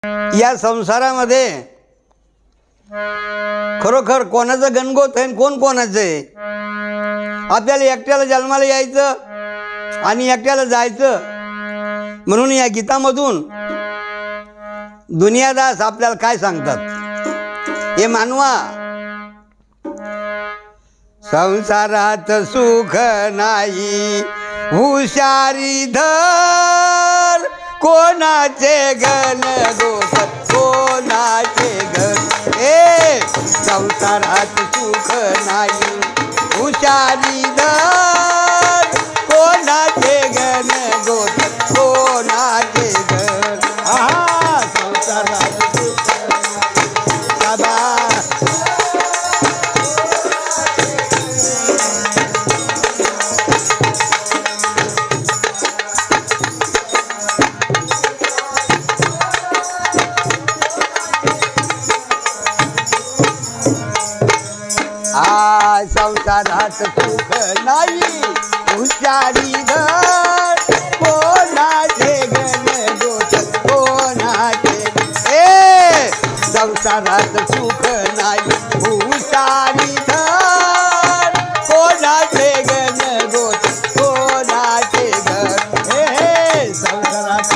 या संसारामध्ये खरोखर कोणाचं गणगोत आहे कोण कोणाचं आहे? आपल्याला एकट्याला जन्माला यायचं आणि एकट्याला जायचं. म्हणून या गीतामधून दुनियादास आपल्याला काय सांगतात? हे मानवा, संसारात सुख नाही हुशारी धर, कोणाचे गण गोत कोणाचे घर. ए संसारात सुख नाही हुशारी धर, कोणाचे गण गोत कोणाचे घर. हा संसारात सुख सदा संसारात सुख नाही हुशारी धर, कोणाचे गण गोत कोणाचे. ए संसारात सुख नाही हुशारी धर, कोणाचे गण गोत कोणाचे घर. हे संसारात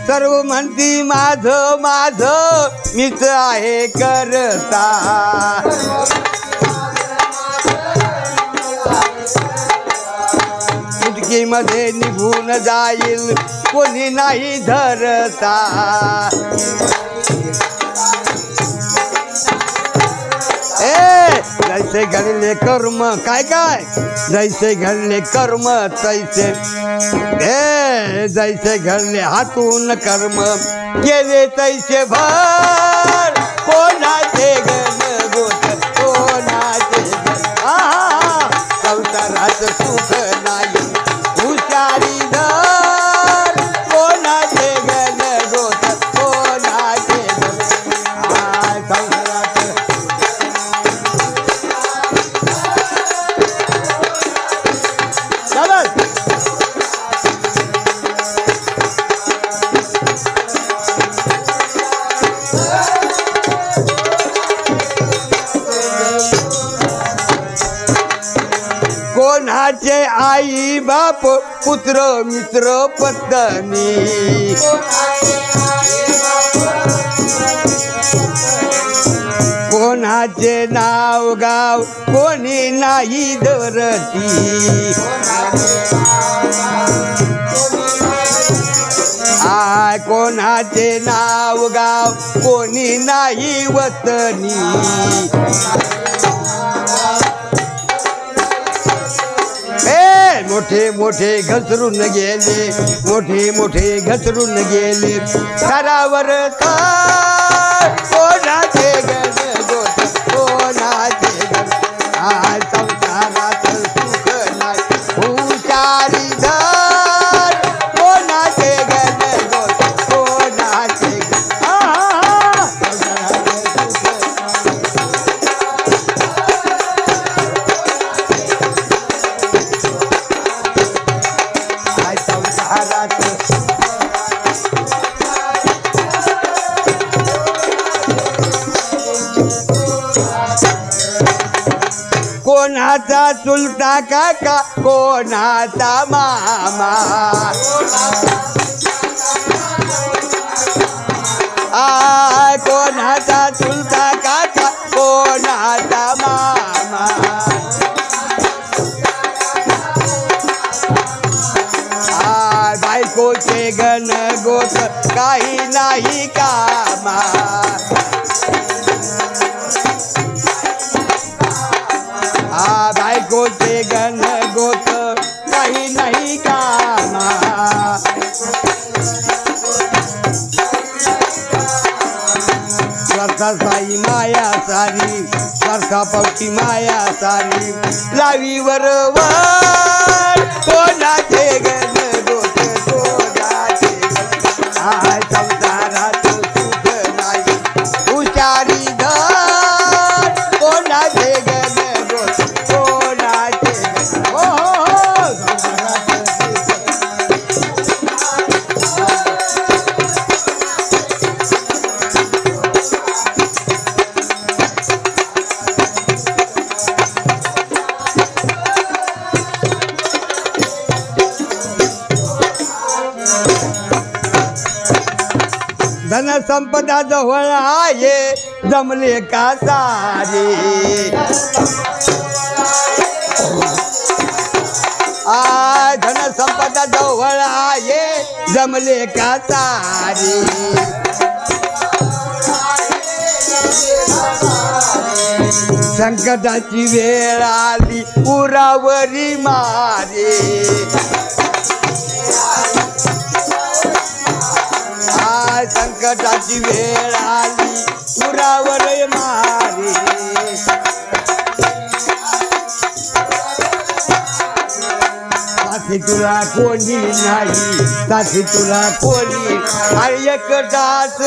सर्व म्हणती माझं माझं मीच आहे करता, चुटकीमध्ये निघून जाईल कोणी नाही धरता. ए जैसे घडले कर्म काय काय, जैसे घडले कर्म तैसे. ए जैसे घडले हातून कर्म केले तैसे भर, कोणाचे गण गोत कोणाचे घर. संसारात सुख नाही हुशारी धर, कोणाचे गण गोत कोणाचे घर. संसारात चलत कोणाचे आई बाप पुत्र मित्र पत्नी, कोणाचे नाव गाव कोणी नाही धरती. आय कोणाचे नाव गाव कोणी नाही वतनी. मोठे मोठे घसरून गेले मोठे मोठे घसरून गेले थरावर कोणाचे गण गोत कोणाचे घर. संसारात सुख नाही हुशारी धर, कोणाचे गण गोत कोणाचे घर. कोणाचा चुलता काका कोणाचा मामा, आ कोणाचा चुलता काका कोणाचा मामा. आ बायकोचे गण गोत काही नाही कामा. बायकोचे गण गोत काही नाही कामा. स्वर्था साई माया सारी स्वर्था पवती माया सारी लावीवर कोण धन संपदा जवळ आहे जमले का सारे धन संपदा जवळ आहे जमले का सारे संकटाची वेळ आली उरावरी मारे संकटाची वेळ आली उरावर मारे साथी तुला कोणी नाही साथी तुला कोणी अरे एकटाच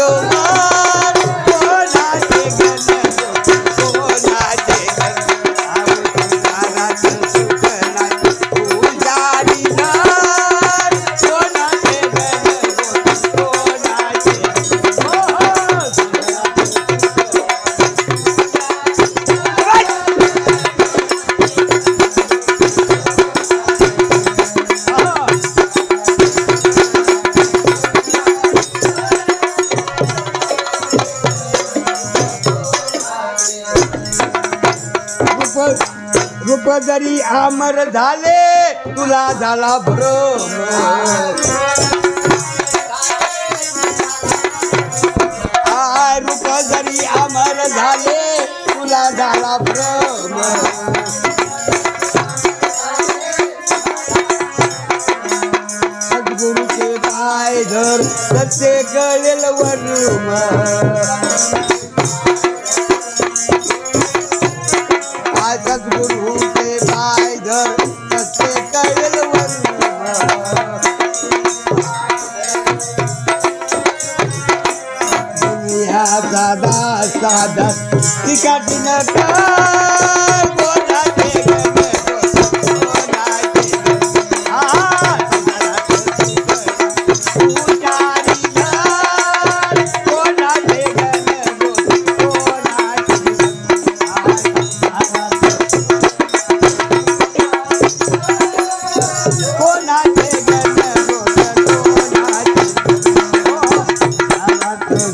कोणाचे रूप जरी अमर झाले तुला झाला भ्रम रूप जरी अमर झाले तुला झाला भ्रम सद्गुरूचे पाय धर सत्य कळेल वरुम सद्गुरूचे पाय धर सत्य कळेल दुनिया साधा साधा तिकाटी नका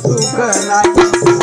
सुख नाही